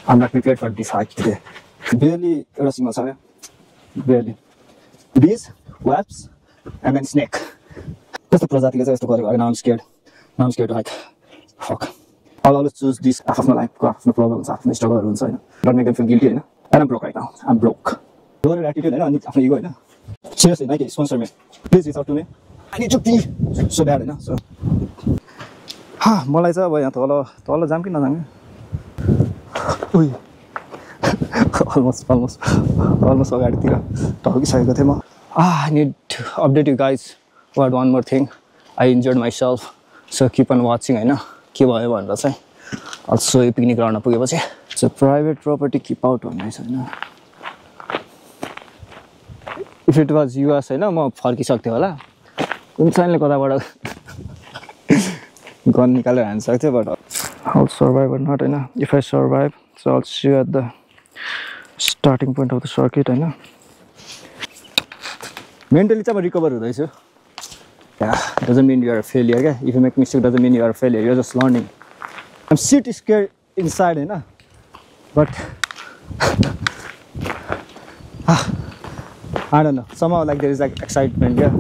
I'm not prepared for this hike today. Barely एउटा सिंह छ क्या barely. Bees, wasps, and then snake. Just the प्रजातिले चाहिँ यस्तो गरेको. Now I'm scared. Now I'm scared to hike. Fuck. I'll always choose this आफ्नो लाइफको आफ्नो problems आफ्नो स्ट्रगलहरु हुन्छ हैन. Don't make them feel guilty हैन. And I'm broke right now. I'm broke. Your attitude हैन अनि आफ्नो ego हैन. Seriously, Nike sponsor me. Please reach out to me. I need to pee so bad हैन. So मलाई चाहिँ अब यहाँ तल जाम कि नजाम उही almost अगाडितिर ढल्किसकेको थिएँ म I need to update you guys about one more thing. I injured myself, so keep on watching हैन के भयो भनेर चाहिँ also यो पिकनिक गर्न पुगेपछि it's a private property, keep out भन्ने छ हैन. If it was US हैन म फर्किसक्थे होला कुन चाहिँले कताबाट गन निकालेर हान्न सक्थ्यो but I'll survive or not हैन. If I survive, so I'll see you at the starting point of the circuit हैन. Mentally चाहिँ म recover हुँदैछु. Doesn't mean you are a failure क्या. If you make mistake doesn't mean you are a failure. You're just learning. I'm shit scared inside हैन. But I don't know. Somehow like there is like excitement yeah.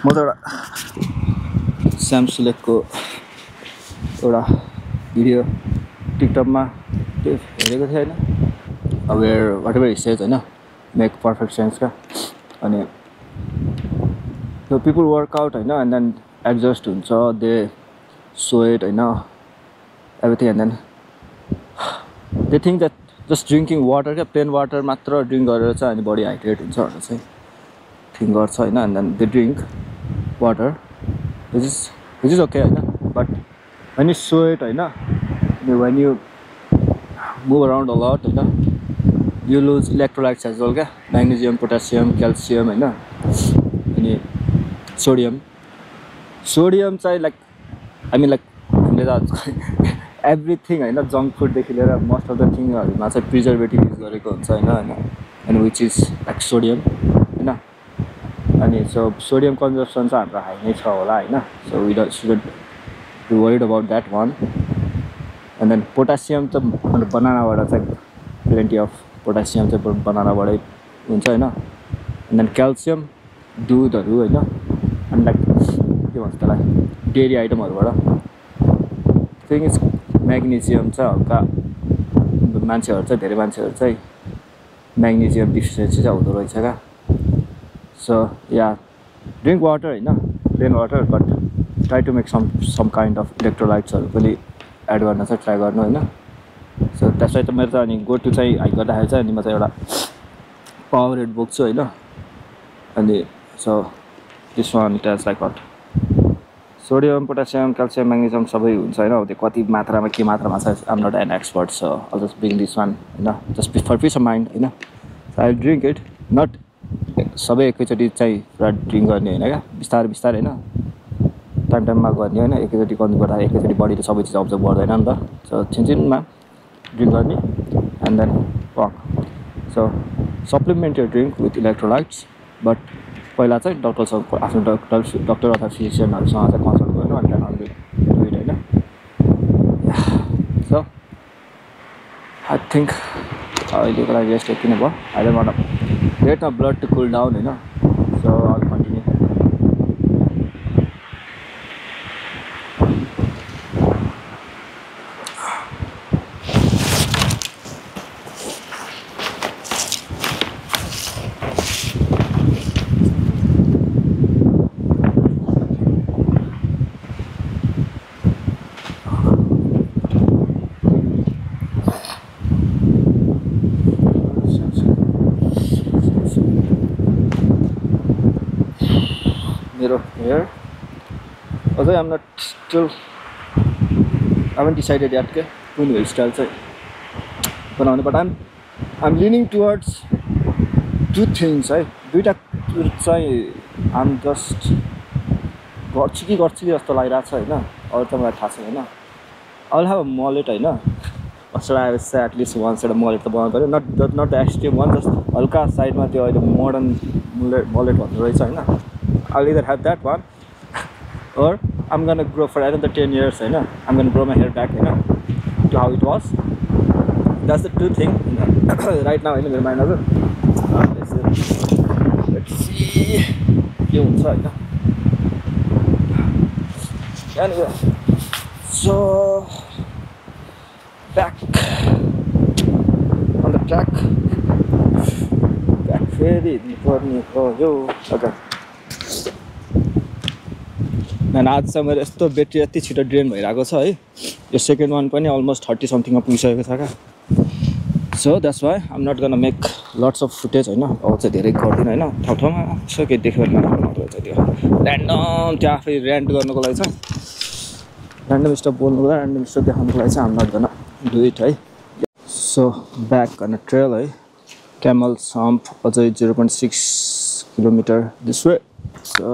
म त एउटा स्याम सुलेकको एउटा video टिकटकमा हेरेको थिएँ हैन अवेयर व्हाटएभर ही सेज हैन मेक पर्फेक्ट सेन्स का अनि पिपल वर्कआउट हैन एन्ड देन एडजस्ट हुन्छ दे सो इट हैन everything and then they think that just drinking water क्या प्लेन वाटर मात्र ड्रिंक गरेर चाहिँ अनि बडी हाइड्रेट हुन्छ भनेर चाहिँ थिंक गर्छ हैन and then they drink water which is okay but when you sow it when you move around a lot you lose electrolytes as well magnesium, potassium, calcium and sodium like I mean like everything junk food most of the thing preservative use gareko huncha and which is like sodium and so sodium consumption is high so we shouldn't be worried about that one. And then potassium banana plenty of potassium banana and then calcium दूध and like dairy item thing is magnesium magnesium deficiency so yeah, drink water plain water but try to make some kind of electrolytes or really add गर्न चाहिँ try गर्नु हैन. So that's why मेरो त अनि go to चाहिँ hike गर्दाखेरि चाहिँ अनि म चाहिँ एउटा पावर रेड बोक्छु हैन अनि so this one it has like what sodium, potassium, calcium, magnesium सबै हुन्छ हैन त्यो कति मात्रामा के मात्रामा छ I'm not an expert so I'll just bring this one just for peace of mind so I'll drink it not सबै एकैचोटी चाहिँ पुरा ड्रिंक गर्ने हैन क्या बिस्तारै बिस्तारै हैन टाइममा गर्ने हैन एकैचोटी गर्नु पर्दा एकैचोटी बडीले सबै चीज अब्जर्भ गर्दैन नि त सो छिनछिनमा ड्रिंक गर्ने and then walk so supplement your drink with electrolytes but पहिला चाहिँ डाक्टरसँग आफ्नो डाक्टर अथवा फिजिशियनहरुसँग चाहिँ कन्सल्ट गर्नु अनि त्यहाँदेखि डु इट हैन सो आई थिंक अहिलेको लागि रेस्ट यति नै भयो अहिले म let my blood to cool down so I'll continue. मेरो हेयर अझै I'm not still I haven't decided yet के कुन हेयर स्टाइल चाहिँ बनाउने but I'm leaning towards two things है दुईवटा चाहिँ आम जस्ट गर्छु कि जस्तो लागिरहेको छ होइन अरू त मलाई थाहा छैन होइन I'll have a mullet होइन first I say at least one side mullet त बनाउनु पऱ्यो not the extreme one just हल्का साइडमा त्यो अहिले मोडर्न mullet भन्ने रहेछ होइन I'll either have that one or I'm gonna grow for another 10 years होइन I'm gonna grow my hair back होइन to how it was that's the two thing right now होइन मेरो माइन्डमा let's see के हुन्छ होइन anyway so back on the track back फेरि पर्ने हो यो अगाडि अनि आज चाहिँ मेरो यस्तो ब्याट्री यति छिटो ड्रेन भइरहेको छ है यो सेकेन्ड वान पनि अलमोस्ट 30 समथिङमा पुगिसकेको छ क्या so that's why I'm not gonna make lots of footage होइन अब चाहिँ धेरै गर्दिनँ होइन ठाउँ यसो केही देख्यो भने रहेछ त्यो ऱ्यान्डम त्यो आफै ऱ्यान्ट गर्नुको लागि चाहिँ ऱ्यान्डम स्टफ बोल्नुको लागि ऱ्यान्डम स्टफ देखाउनुको लागि चाहिँ I'm not gonna do it है so back on a trail है क्यामल सम्प अझै 0.6 kilometre this way so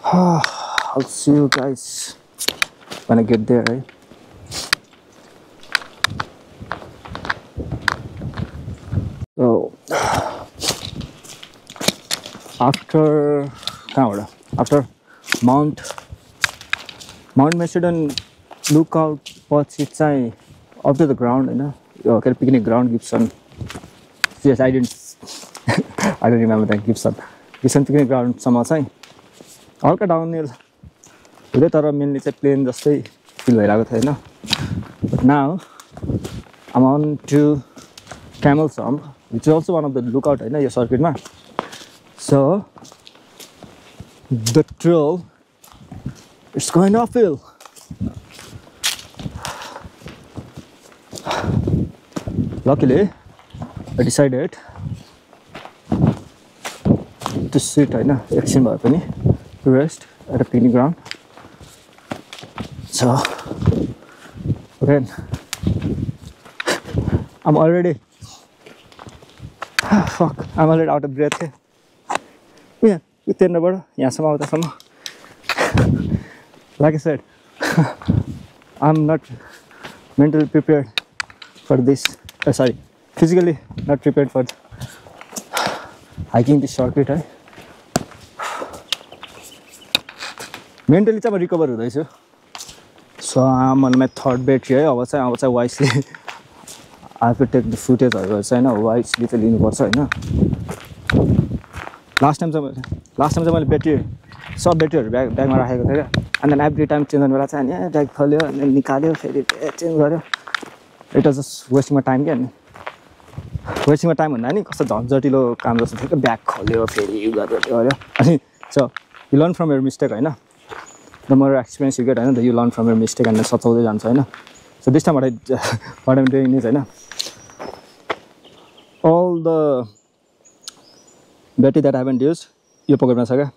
I'll see you guys when I get there, right? So after Mount Macedon lookout पछि चाहिँ up to the ground होइन यो के picnic ground Gibson yes I don't remember that Gibson picnic ग्राउन्डसम्म चाहिँ हल्का downhill हुँदै तर मेनली चाहिँ प्लेन जस्तै फिल भइरहेको थियो होइन but now I'm on to Camel's Hump which is also one of the lookout होइन यो सर्किटमा so the trail it's going uphill luckily I decided to sit होइन एकछिन भए पनि rest at a picnic ground so again I'm already out of breath here यो तेर्नबाट यहाँसम्म आउँदासम्म like I said I'm not mentally prepared for this physically not prepared for hiking this circuit है mentally चाहिँ म recover हुँदैछु so I'm on my third battery है अब चाहिँ wisely I have to take the फुटेजहरू चाहिँ होइन वाइसली चाहिँ लिनुपर्छ होइन लास्ट टाइम चाहिँ मैले ब्याट्री सब ब्याट्रीहरू ब्यागमा राखेको थिएँ क्या and then every time change गर्ने बेला चाहिँ अनि ब्याग खोल्यो अनि निकाल्यो फेरि चेन्ज गर्यो it was just wasting time क्या अनि वेस्टिङ टाइम भन्दा नि कस्तो झन्झटिलो काम जस्तो थियो क्या ब्याग खोल्यो फेरि गर्यो अनि so you learn from your mistake होइन the more experience you get होइन the you learn from your mistake and सचाउँदै जान्छ होइन so this time what I'm doing is होइन all the battery that haven't use यो पकेटमा छ क्या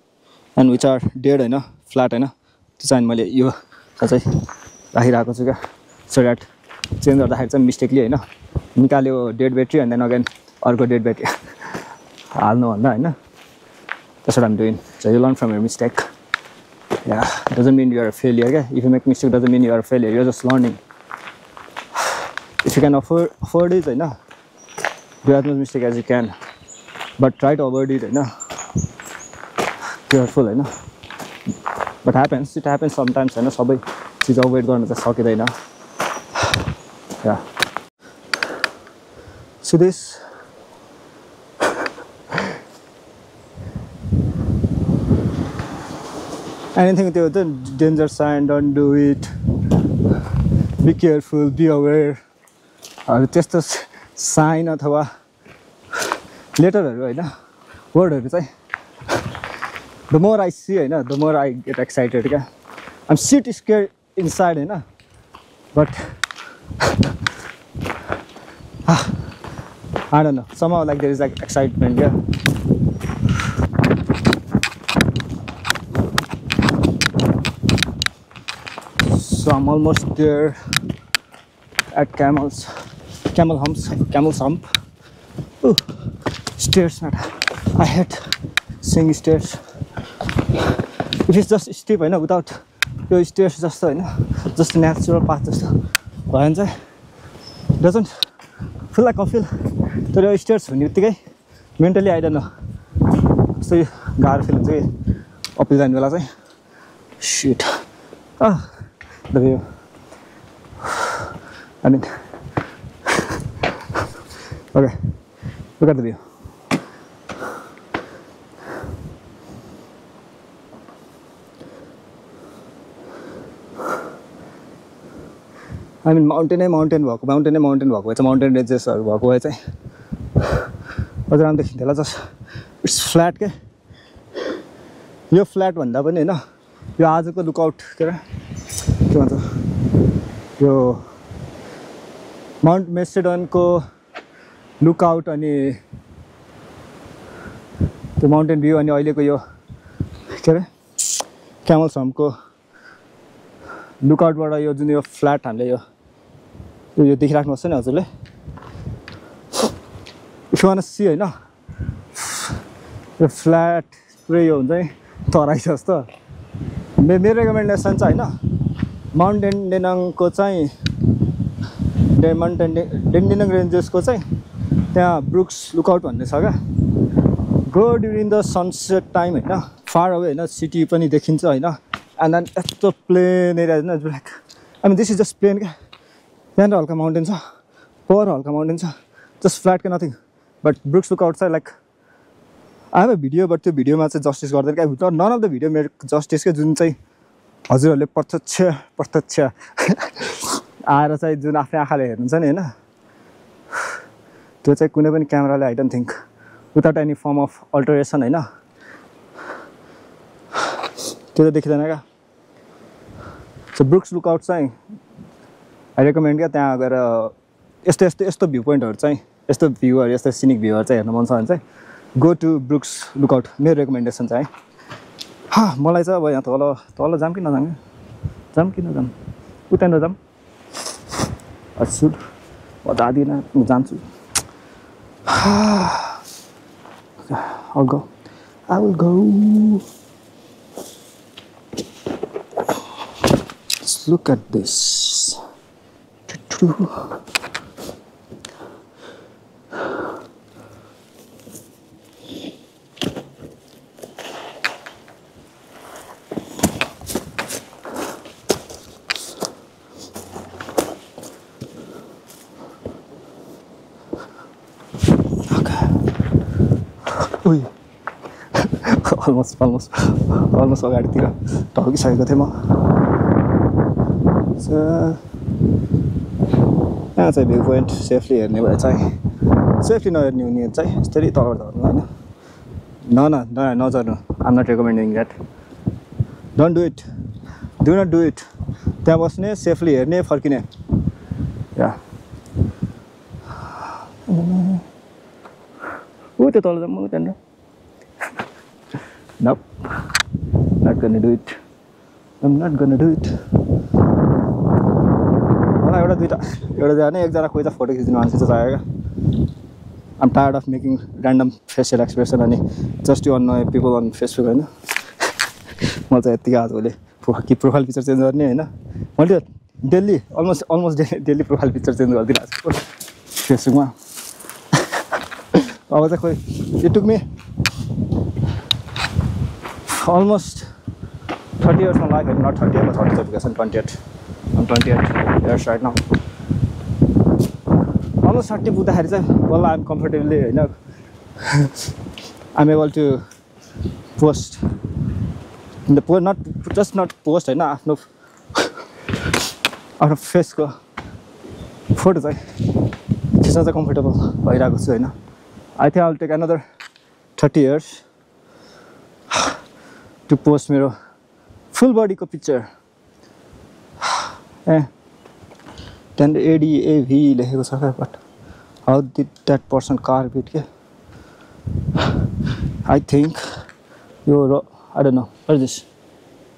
एन्ड विच आर डेड होइन फ्ल्याट होइन त्यो चाहिँ मैले यो चाहिँ राखिरहेको छु क्या सो द्याट चेन्ज गर्दाखेरि चाहिँ मिस्टेकली होइन निकाल्यो dead battery and then again अर्को डेड ब्याट्री हाल्नुभन्दा होइन that's what I'm doing so you learn from your mistake Yeah, doesn't mean you are a failure. Okay? If you make mistake, doesn't mean you are a failure. You're just learning. If you can afford it, do as much mistake as you can, but try to avoid it. Careful, but happens. It happens sometimes. Sabai cheez avoid garnu ta sakidaina. Yeah. So this. Anything with the danger sign, don't do it. Be careful, be aware. Just a sign अथवा लेटरहरू होइन वर्डहरू चाहिँ the more I see होइन the more I get excited क्या I'm shit scared inside होइन but I don't know somehow like there is like excitement क्या I'm almost there at Camel's Hump. Ooh, stairs, man. I hate seeing stairs. If it's just steep, I know, without your stairs, just a natural path, doesn't feel like uphill. So your stairs, mentally, I don't know. So gar feeling uphill and well, shit. Ah, the view. I mean, okay, look at the view. I mean, mountain walk. It's a mountain ranges or walk away. But I'm the just it's flat. You're flat one, no? You ask to look out. Yo, Mount Macedon ko look out ani the mountain view ani अहिले को यो Camel's Hump को look out बाट यो जुन यो flat हामीले यो देखिराख्नु छ नि हजुरले if you want to see हैन यो flat पुरै यो हुन्छ नि तराई जस्तो मेरो रेकमेन्डेसन चाहिँ हैन माउन्टेन डेनाङ को चाहिँ डेन्डिनङ रेन्जेस को चाहिँ त्यहाँ ब्रुक्स लुकआउट भन्ने छ क्या go during the sunset time हैन फार अवे हैन सिटी पनि देखिन्छ हैन एन्ड देन यस्तो प्लेन एरिया हैन black I mean this is just plain क्या त्यहाँ हल्का माउन्टेन छ पर हल्का माउन्टेन छ जस्ट फ्ल्याट के नथिङ बट ब्रुक्स लुकआउट चाहिँ like I have a video but त्यो भिडियोमा चाहिँ जस्टिस गर्दैन क्या नन अफ द भिडियो मेरो जस्टिस के जुन चाहिँ हजुरहरूले प्रत्यक्ष आएर चाहिँ जुन आफ्नो आँखाले हेर्नुहुन्छ नि हैन त्यो चाहिँ कुनै पनि क्यामेराले I don't think without any form of alteration हैन त्यो त देखिदैन क्या सो ब्रुक्स लुकआउट चाहिँ आई रेकमेन्ड क्या त्यहाँ गएर यस्तो भ्यू पोइन्टहरु चाहिँ यस्तो भ्यूहरु यस्तो सिनिक भ्यूहरु चाहिँ हेर्न मन छ भने चाहिँ गो टु ब्रुक्स लुकआउट मेरो रेकमेन्डेसन चाहिँ मलाई चाहिँ अब यहाँ तल जाम कि नजाम उता नजाम हजुर म जादिन म जान्छु I will go. Let's look at this. Ui. almost अगाडितिर ढल्किसकेको थिएँ म यहाँ चाहिँ भ्यू पोइन्ट सेफली हेर्ने भए चाहिँ सेफली नहेर्ने हुने चाहिँ यस्तै तलबाट झर्नु हैन नझर्नु I am not recommending that don't do not do it त्यहाँ बस्ने सेफली हेर्ने फर्किने या त्यो तल जाऊँ म त्यहाँनिर Nope, not gonna do it. I'm not gonna do it. मलाई एउटा जाने एकजना कोही त फोटो खिच्दिनु मान्छे चाहिँ चाहियो क्या I'm tired of making random facial expression अनि just to annoy people on Facebook हैन म चाहिँ यतिकै आजले प्रोफाइल पिक्चर चेन्ज गर्ने हैन मैले daily almost daily profile picture change गर्दिरहेको छु फेसबुकमा अब चाहिँ खोइ it took me almost 30 years of my life, not 30 years, but 30 because I'm 28. I'm 28 years right now. Almost 30 पुग्दाखेरि चाहिँ well I'm comfortably I'm able to post in the post not post हैन आफ्नो फेस को photo चाहिँ खिच्न चाहिँ comfortable भइरहेको छु हैन I think I'll take another 30 years to post मेरो full body को picture then the ADAV लेखेको छ क्या but how did that person carve it के I think I don't know what is this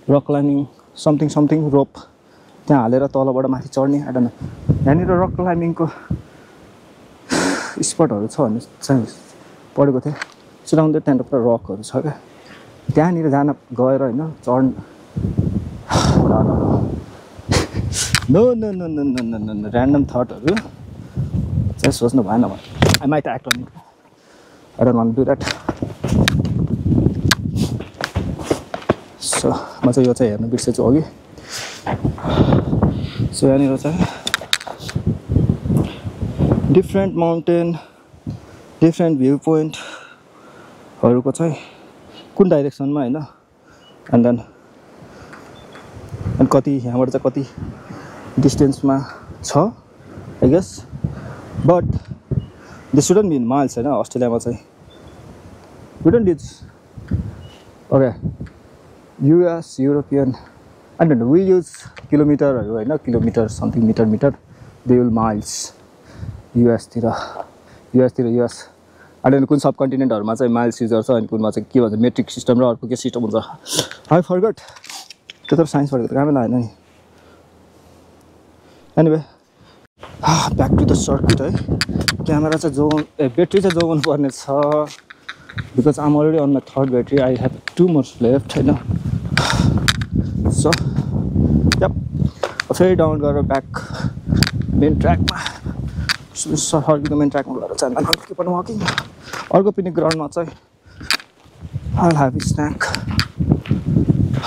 rock climbing something rope त्यहाँ हालेर तलबाट माथि चढ्ने आई डोन्ट नो यहाँनिर रक क्लाइम्बिङको स्पटहरू छ भन्ने चाहिँ पढेको थिएँ चिराउँदै त्यहाँनिर पुरा रकहरू छ क्या त्यहाँनिर जान गएर होइन चढ्न no no no no no no no random थटहरू चाहिँ सोच्नु भएन भने I might act on it I don't want to do that so म चाहिँ यो चाहिँ हेर्न बिर्सेछु अघि सो यहाँनिर चाहिँ डिफ्रेन्ट माउन्टेन डिफ्रेन्ट भ्यू पोइन्टहरूको चाहिँ कुन डाइरेक्सनमा होइन एन्ड देन कति यहाँबाट चाहिँ कति डिस्टेन्समा छ I guess but this shouldn't be in miles होइन अस्ट्रेलियामा चाहिँ we don't use okay US European I don't know we use किलोमिटरहरू होइन kilometre something metre they will miles युएसतिर युएस आई डोन्ट नो कुन सब कन्टिनेन्टहरूमा चाहिँ माइल्स युज गर्छ अनि कुनमा चाहिँ के भन्छ मेट्रिक सिस्टम र अर्को के सिस्टम हुन्छ आई फरगट त्यो त साइन्स पढेको त कामै लागेन नि anyway back to the circuit है क्यामेरा चाहिँ जोगाउनु ब्याट्री चाहिँ जोगाउनु पर्ने छ because I'm already on my third battery I have 2 more left होइन सो यप फेरि डाउन गरेर ब्याक मेन ट्र्याकमा सर्किटको मेन ट्र्याकमा गएर चाहिँ के पनि वकिङ अर्को पिकनिक ग्राउन्डमा चाहिँ I have snack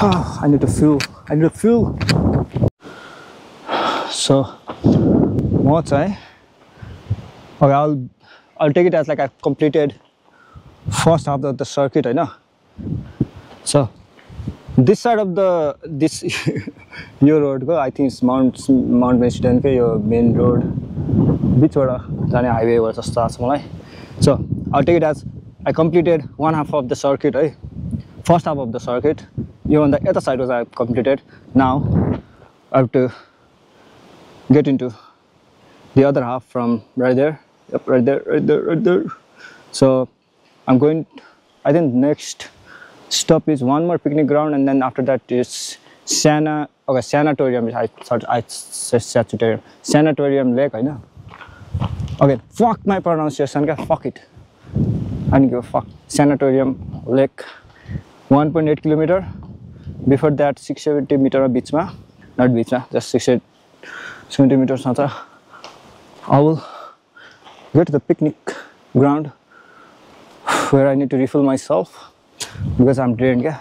I need to fuel. So, okay, I'll take it as like I've completed first half of the circuit, I know. So, this side of this your road go, I think it's Mount Michigan your main road. Bichwada jane highway was just so I'll take it as I completed one half of the circuit, right? First half of the circuit. Even the other side was I completed. Now I have to get into the other half from right there. Yep, right there. So I'm going. I think next stop is one more picnic ground, and then after that is sanatorium. I said sanatorium lake. I know. Okay, fuck my pronunciation. Fuck it. I don't give a fuck. Sanatorium lake. 1.8 kilometer. Before that 670 meter beach ma, not beach ma, just 670 meters. I will get to the picnic ground where I need to refill myself because I'm drained. Yeah?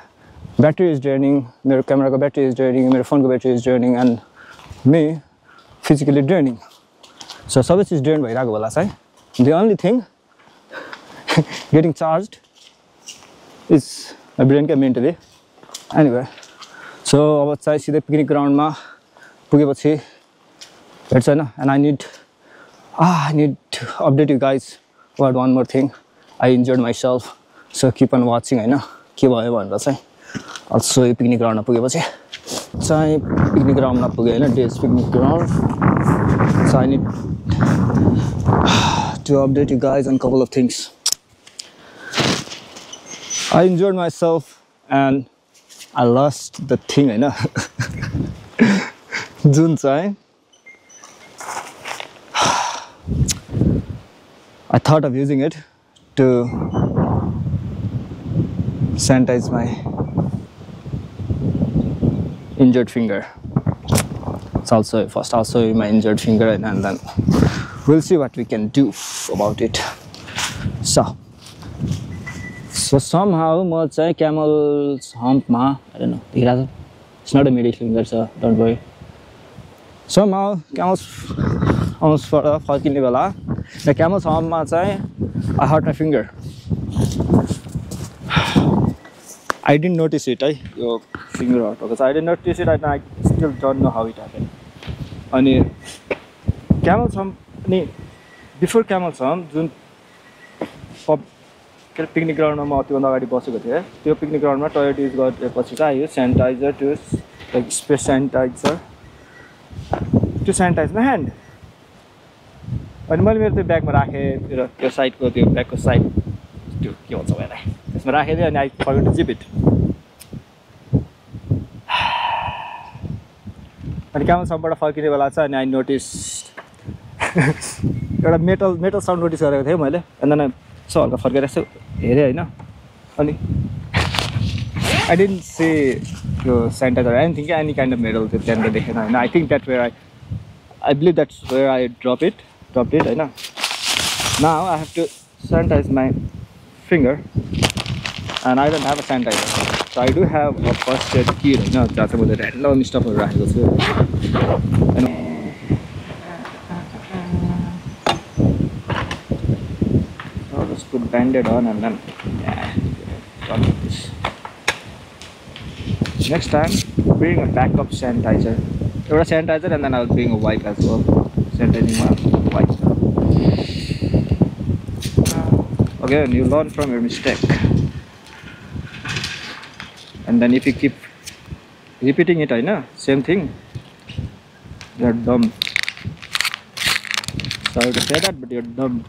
Battery is draining, my camera battery is draining, my phone battery is draining, and me physically draining. So service is drained by Raghavala. The only thing getting charged is my brain mentally. Anyway, so अब चाहिँ सिधै picnic ग्राउन्डमा पुगेपछि हेर्छ हैन and I need to update you guys about one more thing. I injured myself, so keep on watching हैन के भयो भनेर चाहिँ also यो पिकनिक ग्राउन्डमा पुगेपछि चाहिँ पिकनिक ग्राउन्डमा पुगे हैन days picnic ground so I need to update you guys on couple of things. I injured myself and I lost the thing, I know. June time. I thought of using it to sanitize my injured finger. It's also first also my injured finger, and then we'll see what we can do about it. So somehow I camel's hump ma, I don't know. It's not a middle finger, so don't worry. Somehow camel's almost for the camel's hump ma I hurt my finger. I didn't notice it, your finger hurt because I didn't notice it and I still don't know how it happened. And camel's hump, before camel's hump, picnic ग्राउन्डमा म त्योभन्दा अगाडि बसेको थिएँ त्यो picnic ग्राउन्डमा toilet use गरेपछि चाहिँ यो sanitizer to like space sanitizer to sanitize my hand अनि मैले मेरो त्यो ब्यागमा राखेँ त्यो साइडको त्यो ब्यागको साइड त्यो के भन्छ मलाई त्यसमा राखेँ अनि I forgot to zip it अनि कामसम्मबाट फर्किने बेला छ अनि आई नोटिस एउटा मेटल साउन्ड नोटिस गरेको थिएँ मैले अनि यसो हल्का फर्केर यसो हेरेँ होइन अनि आई डिडन्ट सी त्यो सेनिटाइजर एनिथिङ कि एनी काइन्ड अफ मेटल त्यो त्यहाँनिर देखेन होइन I think that where I believe that's where I drop it होइन now I have to sanitize my finger and I don't have a sanitizer so I do have a first aid kit होइन जहाँ चाहिँ मैले random स्टफहरू राखेको छु and I'll just put band-aid on and then done with this. Next time bring a backup sanitizer एउटा sanitizer and then I'll bring a wipe as well sanitizing my wipes. Again, you learn from your mistake, and then if you keep repeating it, I know same thing, you're dumb. Sorry to say that, but you're dumb.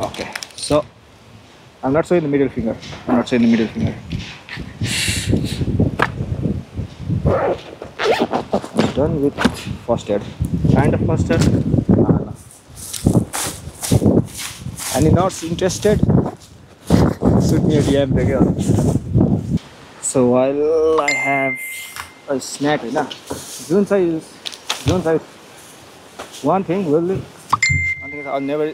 Okay, so I'm not showing the middle finger. I'm done with first aid. Kind of first aid. No. Any not interested? Shoot me a DM again. So while I have a snack, June size. One thing I'll never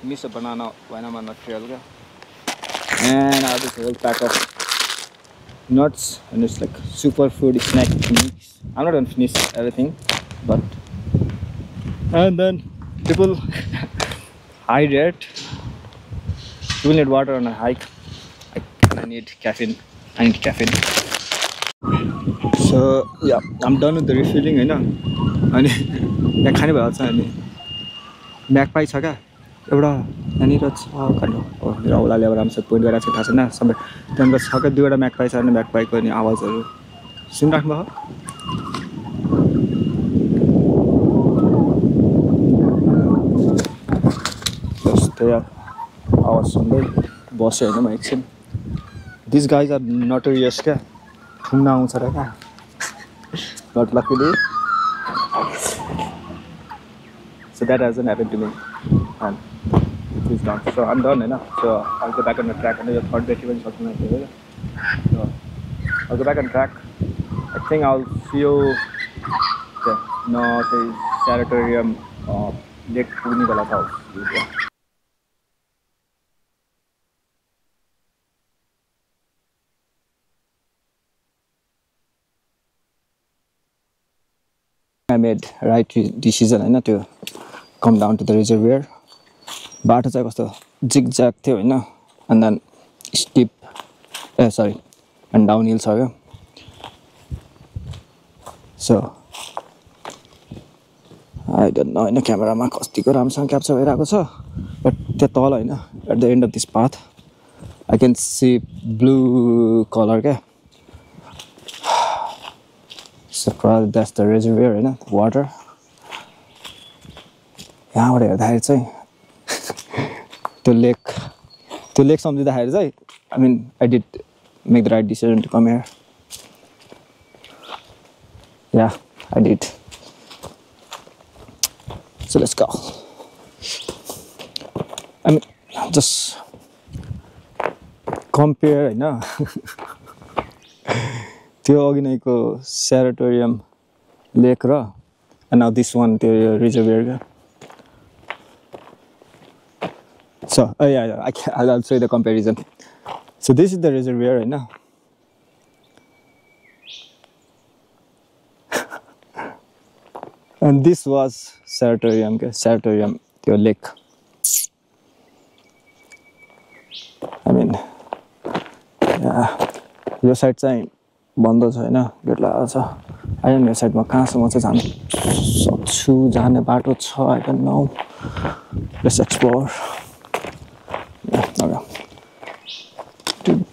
miss a banana when I'm on the trail, and I have this whole pack of nuts and it's like super food snack mix. I'm not gonna finish everything, but and then people hydrate. People need water on a hike. I need caffeine. So yeah, I'm done with the refilling, अनि यहाँ खाने भइहाल्छ अनि म्याकपाई छ क्या एउटा यहाँनिर छ खानु मेरो औलाले अब राम्रोसँग पोइन्ट गरिरहेको छ थाहा छैन सबै त्यहाँनिर छ क्या दुईवटा म्याकपाई छ अनि म्याकपाईको अनि आवाजहरू सुनिराख्नु भयो जस्तै आवाज सुन्दै बस्यो होइन म एकछिन दिस गाइज आर नटोरियस क्या ठुङ्गा आउँछ र क्या not luckily so that hasn't happened to me and it is done. So I'm done, so I'll go back on the track and the third day even something like that. So I'll go back on track. I think I'll see you the sanatorium Lake Punibala house. I made right decision to come down to the reservoir. बाटो चाहिँ कस्तो zigzag थियो हैन and then steep and downhill छ क्या so I don't know हैन क्यामेरामा कतिको राम्रोसँग क्याप्चर भइरहेको छ but त्यो तल हैन at the end of this path I can see blue color क्या so probably that's the reservoir हैन water यहाँबाट हेर्दाखेरि चाहिँ त्यो लेक सम्झिँदाखेरि चाहिँ I mean I did make the right decision to come here. Yeah, I did. So let's go. I mean just compare हैन त्यो अघि नैको sanatorium lake र and now this one the reservoir. So yeah, I'll show you the comparison. So this is the reservoir right now. And this was sanatorium, the lake. I mean, yeah, यो side चाहिँ बन्द छ हैन get लागेको छ I don't know यो साइडमा कहाँसम्म चाहिँ जान सक्छु जाने बाटो छ I don't know. Let's explore. Okay.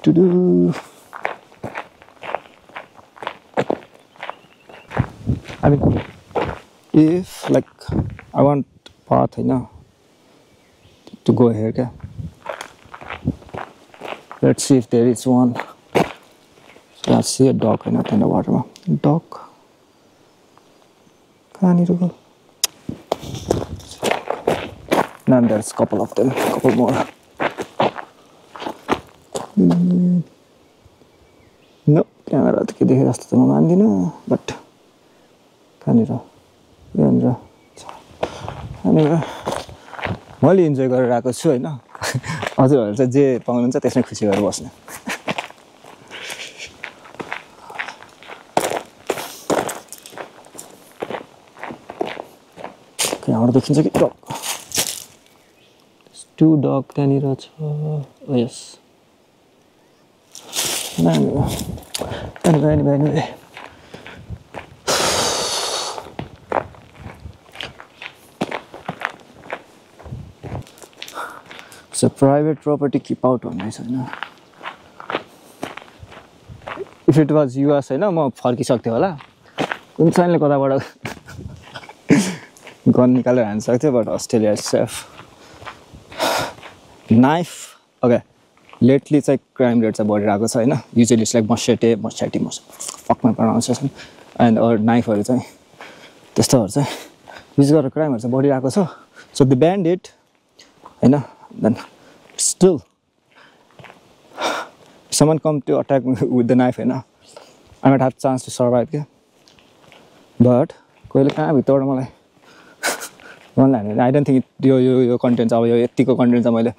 Do. I mean, if like I want path, to go here, okay? Let's see if there is one. So I see a dog in the water. Dog. Can you go? And there's a couple of them, couple more. No, camera to get here. But can you go? Anyway, मैले enjoy गरेर आएको छु हैन हजुरहरु चाहिँ जे पाउनुहुन्छ त्यसमै खुसी गरेर बस्नु यहाँबाट देखिन्छ कि डग टु डग त्यहाँनिर छ ओ यस anyway. So private property keep out on this, if it was US, म फर्किसक्थ्यो होला कुन चाहिँले कताबाट गन निकालेर हान्न सक्थ्यो but Australia is safe knife okay lately चाहिँ क्राइम रेट चाहिँ बढिरहेको छ हैन युजुअली इट्स लाइक मस्टेटी फकमा प्रोनाउन्सिएसन एन्ड अर नाइफहरु चाहिँ त्यस्तोहरु चाहिँ युज गरेर क्राइमहरु चाहिँ बढिरहेको छ सो द ब्यान्ड इट हैन then still someone come to attack me with the knife I might have chance to survive but कोइले कहाँ भित्रबाट मलाई I don't think यो कन्टेन्ट अब यो यतिको कन्टेन्ट चाहिँ मैले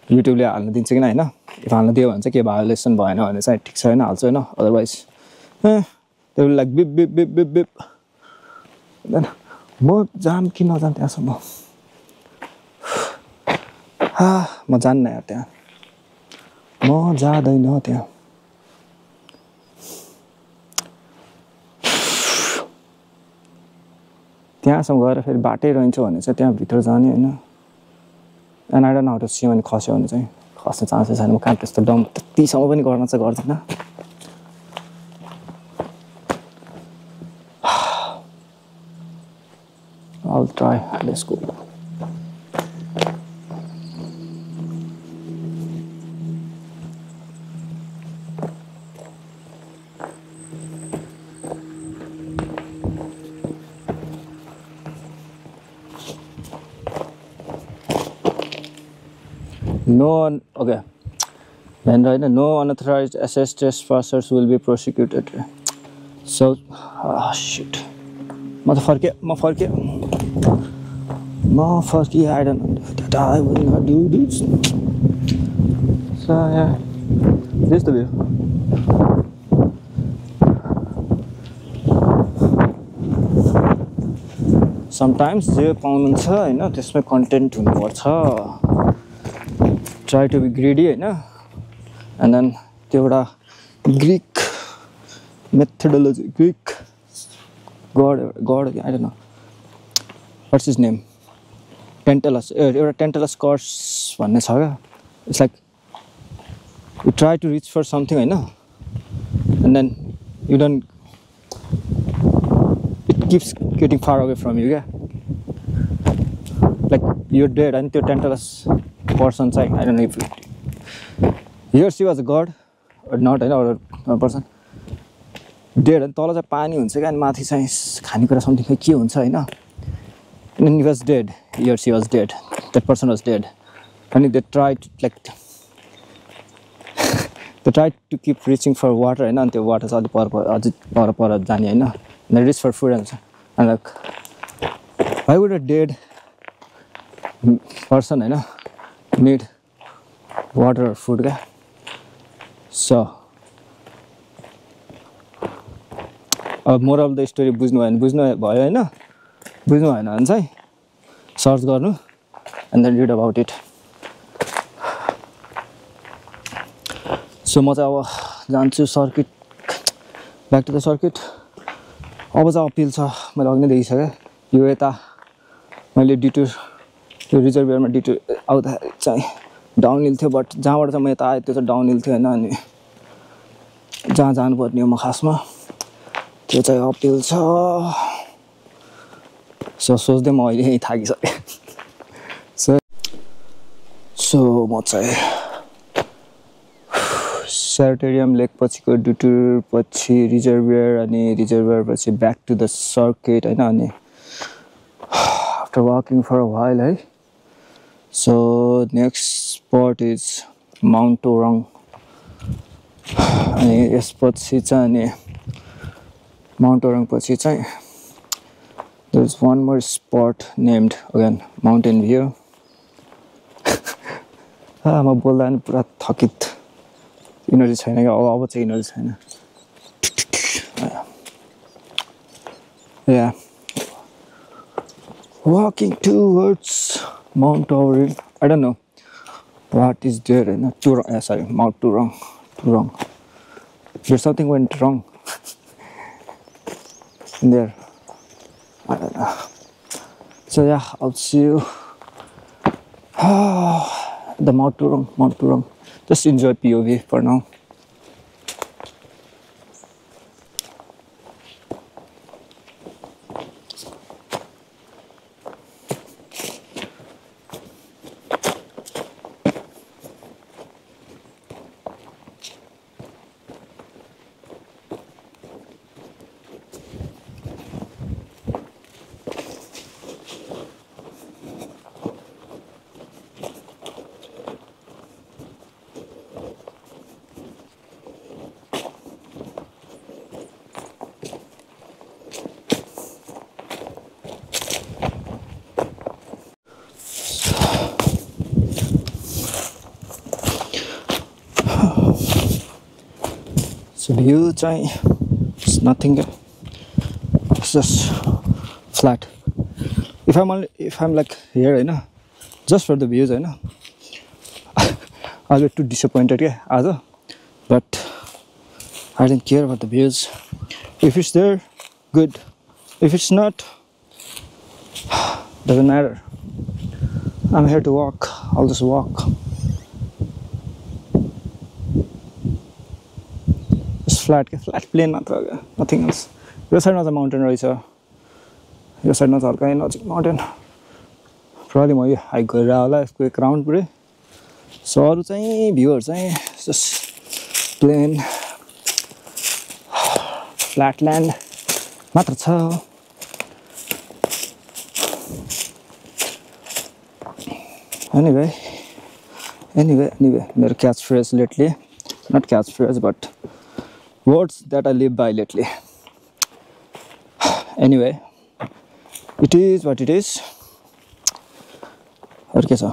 युट्युबले हाल्न दिन्छ कि हैन इफ हाल्न दियो भने चाहिँ के भायोलेसन भएन भने चाहिँ ठीक छ हैन हाल्छु हैन otherwise they will like beep then म जाम कि नजाम त्यहाँसम्म म जान्न यार त्यहाँ म जाँदैन त्यहाँ त्यहाँसम्म गएर फेरि बाटै रहन्छ भने चाहिँ त्यहाँ भित्र जाने हैन and I don't know how to swim अनि खस्यो भने चाहिँ खस्ने चान्सेस छैन म कहाँ त्यस्तो डम त्यतिसम्म पनि गर्न चाहिँ गर्दिनँ I'll try. Let's go. Okay. Then right now, no unauthorized SS trespassers will be prosecuted. So, shit. Motherfucker, I don't know that I will not do this. So yeah, this is the view. Sometimes जे पाउनुहुन्छ हैन त्यसमै content हुनुपर्छ try to be greedy and then त्यो एउटा Greek methodology Greek god I don't know what's his name Tantalus एउटा Tantalus curse भन्ने छ क्या it's like you try to reach for something and then you don't it keeps getting far away from you like you're dead and त्यो Tantalus person I don't know if he or she was a god or not or a person dead and तल चाहिँ पानी हुन्छ क्या अनि माथि चाहिँ खानेकुरा something के हुन्छ हैन and then he was dead he or she was dead that person was dead and they tried to keep reaching for water and the water is all पर जाने हैन and they reach for food and like why would a dead person need water or food so moral of the story बुझ्नु भयो हैन भने चाहिँ search गर्नु and then read about it so म चाहिँ अब जान्छु circuit back to the circuit अब चाहिँ अपिल छ मैले अघि नै देखिसके यो यता मैले डिटुर त्यो रिजर्भियरमा डिटुर आउँदा चाहिँ डाउन हिल थियो बट जहाँबाट चाहिँ म यता आएँ त्यो चाहिँ डाउन हिल थियो होइन अनि जहाँ जानुपर्ने हो म खासमा त्यो चाहिँ अप हिल छ सो सोच्दै म अहिले यहीँ थाकिसकेँ सो म चाहिँ सेरोटेरियम लेक पछिको डुटुर पछि रिजर्भियर अनि रिजर्भियर पछि ब्याक टु द सर्किट होइन अनि after walking for a while है so next spot is Mount Torang अनि यसपछि चाहिँ अनि माउन्ट टोरङ पछि चाहिँ there is one more spot named again mountain view म बोल्दा पनि पुरा थकित इनर्जी छैन क्या अब चाहिँ इनर्जी छैन या walking towards Mount Toring. I don't know what is there in Turong. Sorry, Mount Turong. There's something went wrong in there. I don't know. So yeah, I'll see you. The Mount Turong. Just enjoy POV for now. So view चाहिँ it's nothing, it's just flat. If I'm like here होइन just for the views होइन I'll get too disappointed क्या आज but I didn't care about the views. If it's there, good. If it's not, doesn't matter. I'm here to walk. I'll just walk. Flat plain मात्र nothing else. यो साइडमा चाहिँ mountain रहेछ यो साइडमा चाहिँ हल्का नजिक माउन्टेन probably म यो हाइक गरेर होला यसको एक राउन्ड पुरै सो अरू चाहिँ भ्यूहरु चाहिँ जस्ट प्लेन फ्ल्याट ल्यान्ड मात्र छ anyway मेरो catch phrase lately, not catch phrase but words that I live by lately. Anyway, it is what it is. Okay, so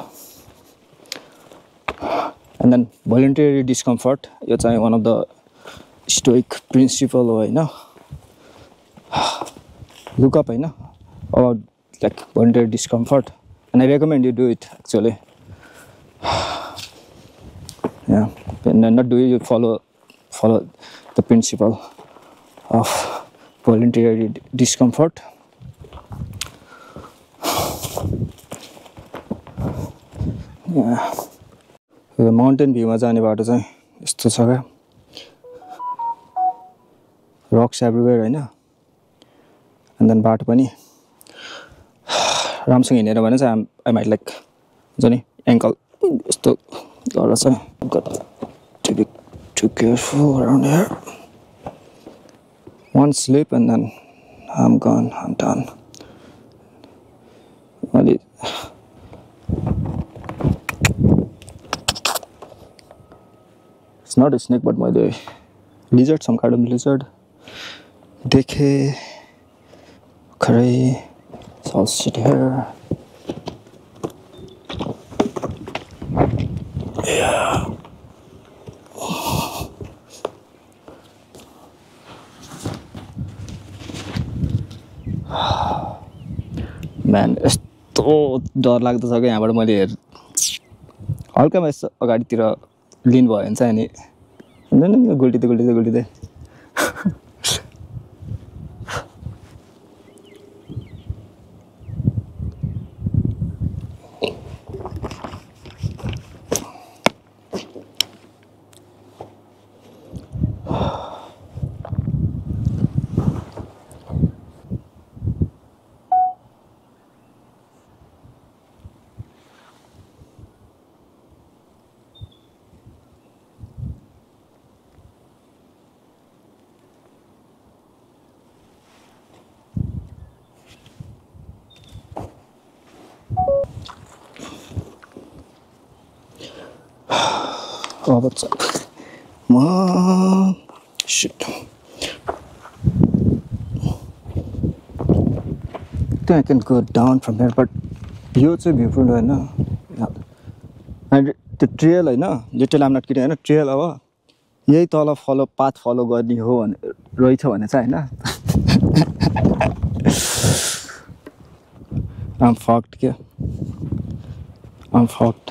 and then voluntary discomfort. It's one of the stoic principle, you know. Look up, you know, about like voluntary discomfort, and I recommend you do it actually. Yeah, and then not do it, you follow the principle of voluntary discomfort. Yeah. The mountain view मा जाने बाटो चाहिँ यस्तो छ क्या rocks everywhere हैन and then बाटो पनि राम्रोसँग हिँडेर भने चाहिँ I might like हुन्छ नि ankle यस्तो गरेर चाहिँ got to be too careful around here. One slip and then I'm gone, I'm done. It's not a snake but my lizard, some kind of lizard. Dekhe khare. So I'll sit here. Yeah. Man, यस्तो डर लाग्दो छ क्या यहाँबाट मैले हल्कामा यसो अगाडितिर लिन भयो भने चाहिँ अनि हुँदैन गुल्टिँदै अब म shit I can go down from here, but यो चाहिँ भ्यू पोइन्ट होइन त्यो ट्रेल होइन लिटल आम नट किडिङ होइन ट्रेल अब यही तल पाथ फलो गर्ने हो भने रहेछ भने चाहिँ होइन I'm fucked क्या I'm fucked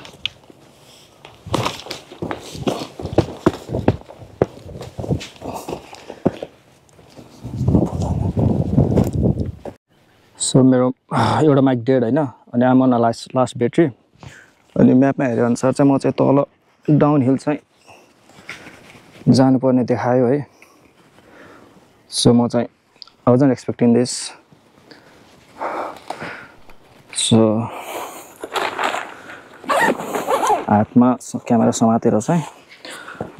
सो मेरो एउटा माइक डेड होइन अनि आम अन लास्ट ब्याट्री अनि म्यापमा हेरे अनुसार चाहिँ म चाहिँ तल डाउन हिल चाहिँ जानुपर्ने देखायो है सो म चाहिँ I wasn't expecting this so हातमा क्यामेरा समातेर चाहिँ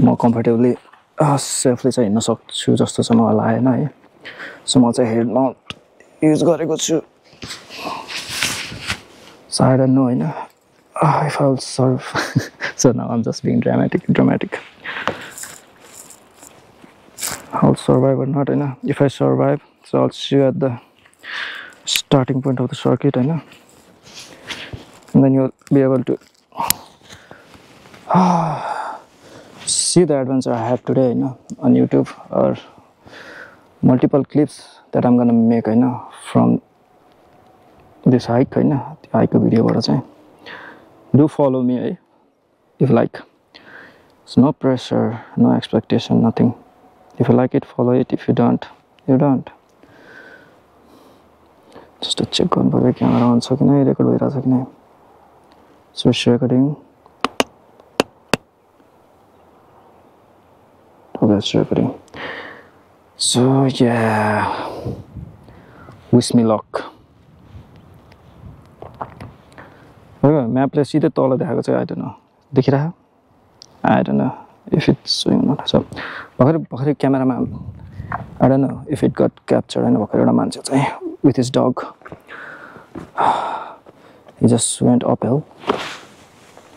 म कम्फर्टेबली सेफली चाहिँ हिँड्न सक्छु जस्तो चाहिँ मलाई लागेन है सो म चाहिँ हेड माउन्ट युज गरेको छु So I don't know होइन if I'll survive so now I'm just being dramatic I'll survive or not होइन if I survive so I'll see you at the starting point of the circuit होइन and then you'll be able to see the adventure I had today होइन on YouTube or multiple clips that I'm gonna make होइन from this hike होइन त्यो हाइकको भिडियोबाट चाहिँ do follow me है if you like it's no pressure no expectation nothing if you like it follow it if you don't you don't just to check गर्नु पर्यो camera on छ कि नै रेकर्ड भइरहेछ कि नै so it's recording okay it's recording so yeah wish me luck म्यापले सिधै तल देखाएको चाहिँ I don't know देखिरहेको I don't know if it's showing or not so भर्खरै क्यामेरामा I don't know if it got captured होइन भर्खर एउटा मान्छे चाहिँ with his dog he just went uphill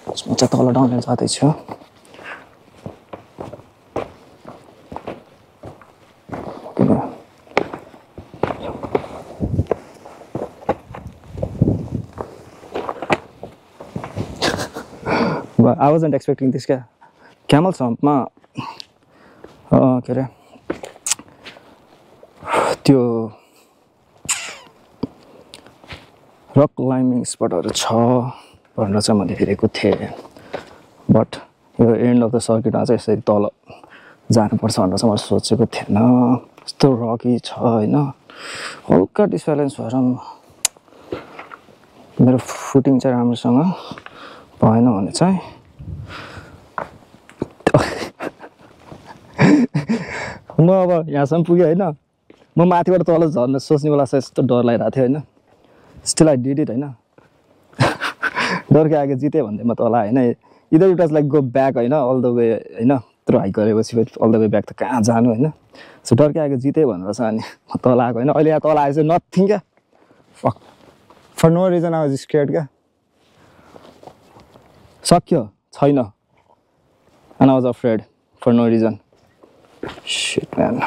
म चाहिँ तल डाउन जाँदैछु I wasn't expecting this guy. Camel Sumpमा के अरे त्यो रक क्लाइम्बिङ स्पटहरू छ भनेर चाहिँ मैले हेरेको थिएँ बट यो एन्ड अफ द सर्किटमा चाहिँ यसरी तल जानुपर्छ भनेर चाहिँ मैले सोचेको थिएन यस्तो रकी छ होइन हल्का डिसब्यालेन्स भएर मेरो फुटिङ चाहिँ राम्रोसँग भएन भने चाहिँ म अब यहाँसम्म पुगेँ होइन म माथिबाट तल झर्न सोच्ने बेला चाहिँ यस्तो डर लागिरहेको थियो होइन स्टिल आई डिड इट होइन डरकै आगे जितेँ भन्दै म तल होइन either it was like go back होइन अल द वे होइन त्यत्रो हाइक गरेपछि अल द वे ब्याक त कहाँ जानु होइन सो डरकै आगे जितेँ भनेर चाहिँ अनि म तल आएको होइन अहिले यहाँ तल आएछ नथिङ क्या for no reason I was scared क्या सक्यो छैन and I was afraid for no reason shit man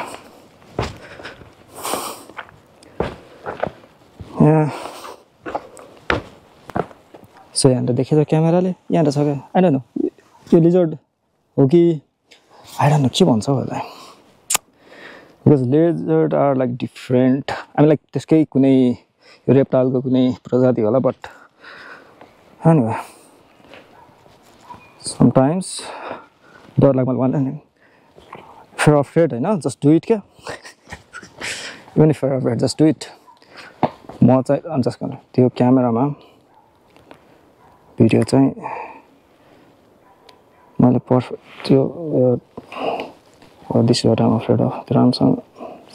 so यहाँ त देखेछ क्यामेराले यहाँ त छ क्या आई डोन्ट नो यो लिजर्ड हो कि आई डोन्ट नो के भन्छ होला because lizard are like different हामी लाइक त्यसकै कुनै यो रेप्टाइलको कुनै प्रजाति होला बट एनिवे समटाइम्स डर लाग्छ मैले भन्दा नि fear of it होइन जस्ट डु इट क्या even if fear of it just do it म चाहिँ I'm just gonna त्यो क्यामेरामा भिडियो चाहिँ मैले त्यो this what I'm afraid of त्यो राम्रोसँग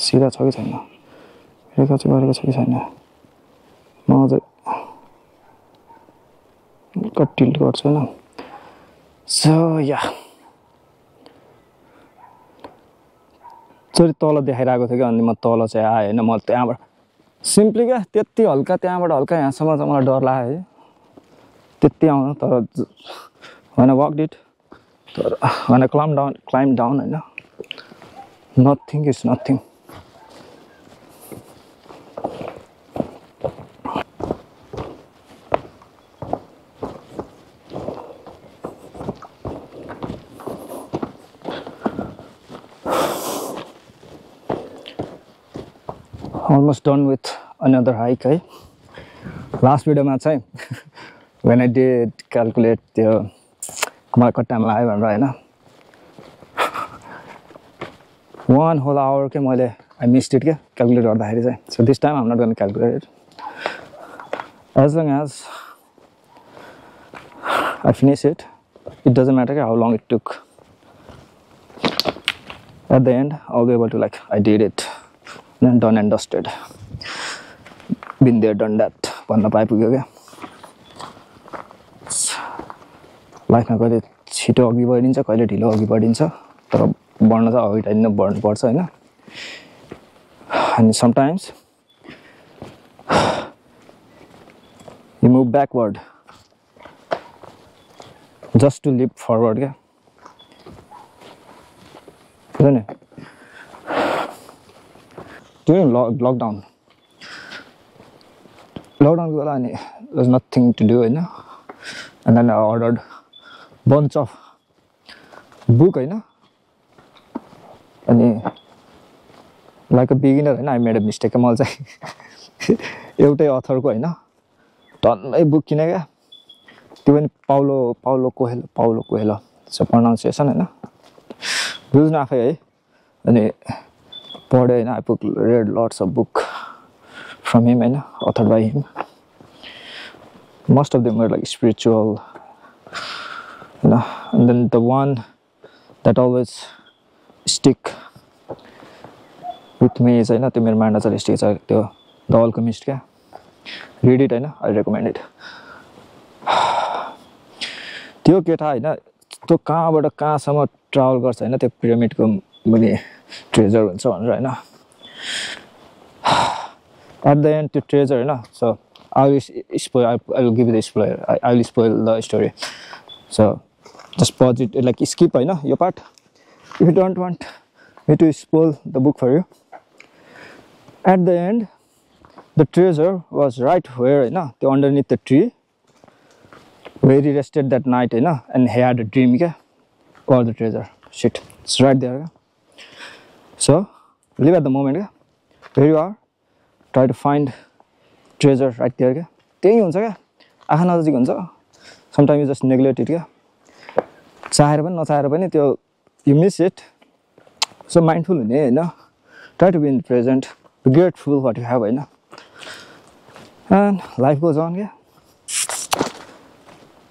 सिधा छ कि छैन रेकर्ड चाहिँ गरेको छ कि छैन म चाहिँ टिल्ट गर्छु होइन सो या जसरी तल देखाइरहेको थियो कि अनि म तल चाहिँ आएँ होइन म त्यहाँबाट सिम्पली क्या त्यति हल्का त्यहाँबाट हल्का यहाँसम्म चाहिँ मलाई डर लाग्यो है त्यति आउनु तर होइन वाक इट तर when I climb down हैन, nothing is nothing. Almost done with another hike. Last video ma chai when I did calculate the मलाई कति टाइम लाग्यो भनेर हैन, 1 whole hour के मैले I missed it के calculate गर्दाखेरि चाहिँ. So this time I'm not going to calculate it. As long as I finish it, it doesn't matter how long it took. At the end, I'll be able to like, I did it, and done and dusted. Been there, done that. भन्न पाइपुग्यो क्या. लाइफमा कहिले छिटो अघि बढिन्छ, कहिले ढिलो अघि बढिन्छ, तर बढ्न चाहिँ अघि टाइम बढ्नुपर्छ हैन. And sometimes you move backward just to leap forward क्या. Isn't it? During lockdown को बेला अनि there's nothing to do हैन, and then I ordered bunch of book हैन, अनि like a beginner हैन, I made a mistake मैले चाहिँ एउटै अथरको हैन टन्नै बुक किने क्या. त्यो पनि पाउलो कोहेलो सो प्रोनाउन्सिएसन हैन, बुझ्नु आफै है. अनि पढे हैन, I read lots of book from him हैन, authored by him. Most of them were like spiritual, you know. And then the one that always stick with me is हैन, त्यो मेरो मान्डाचरिस्टिक छ त्यो द अल्केमिस्ट क्या. Read it हैन, I recommend it. त्यो केटा हैन, त्यो कहाँबाट कहाँसम्म ट्राभल गर्छ हैन, त्यो पिरामिडको मुनि ट्रेजर हुन्छ भनेर हैन. At the end, त्यो ट्रेजर हैन. So I will give you the spoiler. I will spoil the story. So just pause it, like skip हैन यो part if you don't want me to spoil the book for you. At the end, the treasure was right where हैन, त्यो underneath the tree where he rested that night हैन, and he had a dream क्या, or the treasure. Shit, it's right there. So live at the moment क्या, where you are, try to find treasure right there क्या. त्यही हुन्छ क्या, आँखा नजिक हुन्छ. Sometimes you just neglect it क्या, चाहेर पनि नचाहेर पनि त्यो you miss it. So mindful हुने हैन, try to be in the present, be grateful what you have हैन, and life goes on क्या.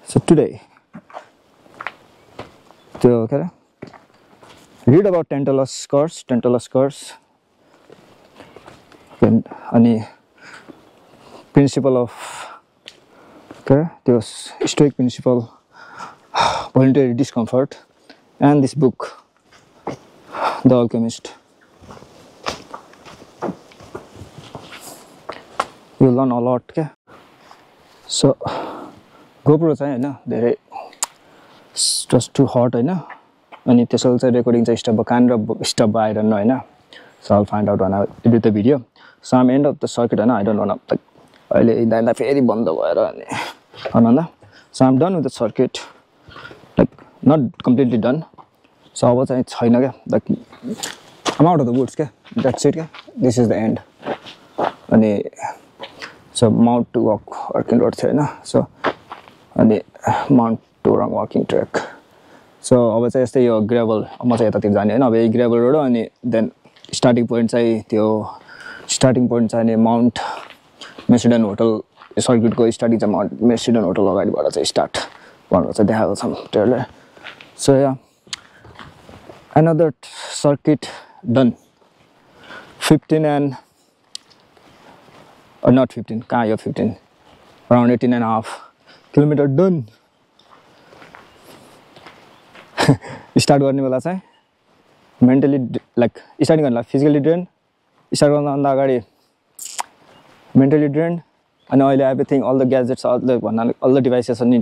So today त्यो के read about Tantalus curse अनि principle of त्यो stoic principle, voluntary discomfort, and this book The Alchemist. You learn a lot क्या. So GoPro चाहिँ हैन धेरै just too hot हैन, अनि त्यसले चाहिँ रेकर्डिङ चाहिँ स्टप कान र स्टप बाहिर न हैन. So I'll find out when I edit the video. So I'm end of the circuit हैन, I don't know like अहिले इन्दा फेरि बन्द भएर अनि भन्दा. So I'm done with the circuit, like not completely done. So अब चाहिँ छैन क्या, like I'm out of the woods क्या, that's it क्या, this is the end. अनि so Mount to walking road थियो हैन, so अनि Mount Torang walking track. So अब चाहिँ यस्तै यो ग्रेभल, म चाहिँ यतातिर जाने हैन. अब यो ग्रेभल रोड हो, अनि देन स्टार्टिङ पोइन्ट चाहिँ त्यो स्टार्टिङ पोइन्ट चाहिँ माउन्ट मेसिडन होटल सर्किटको स्टार्टिङ चाहिँ माउन्ट मेसिडन होटल अगाडिबाट चाहिँ स्टार्ट भनेर चाहिँ देखाएको छ trailer. So yeah, another circuit done. 15 and or not 15, कहाँ यो 15, around 18.5 kilometer done. स्टार्ट गर्ने बेला चाहिँ मेन्टली लाइक स्टार्टिङ गर्नलाई फिजिकली ड्रेन, स्टार्ट गर्नभन्दा अगाडि मेन्टली ड्रेन, अनि अहिले everything all the gadgets all the devices अनि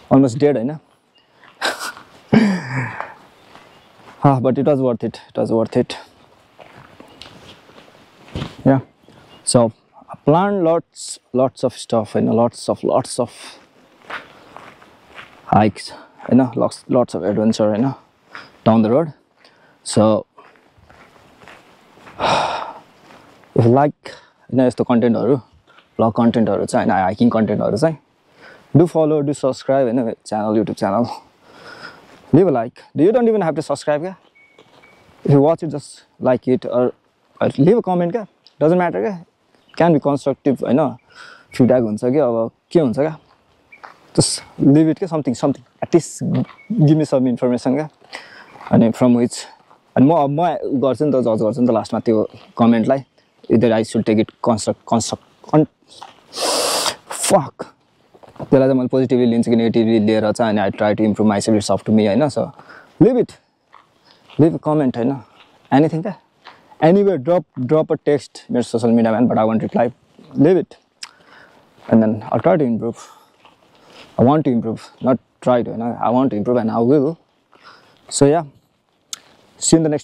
almost dead, होइन? But it was worth it. It was worth it. Yeah. So I planned lots of stuff, lots of hikes, lots of adventure, down the road. So if you like, यस्तो कन्टेन्टहरु, vlog कन्टेन्टहरु चाहिँ, hiking कन्टेन्टहरु चाहिँ, do follow, do subscribe, channel, YouTube channel. Leave a like. You don't even have to subscribe, yeah? If you watch it, just like it or leave a comment, yeah? Doesn't matter, yeah? Can be constructive, feedback huncha ke aba ke huncha ka? Just leave it, something. At least give me some information, yeah? And from which, and more गर्छु नि त, जज गर्छु नि त लास्टमा त्यो कमेन्टलाई. Either I should take it fuck. त्यसलाई चाहिँ मैले पोजिटिभली लिन्छु कि नेगेटिभली लिएर चाहिँ, अनि I try to improve myself, it's up to me, होइन? So leave it. Leave a comment, होइन? Anything there? Anywhere, drop a text, मेरो social media man, but I won't reply. Leave it. And then I'll try to improve. I want to improve, not try to, I want to improve and I will. So yeah, see you in the next one.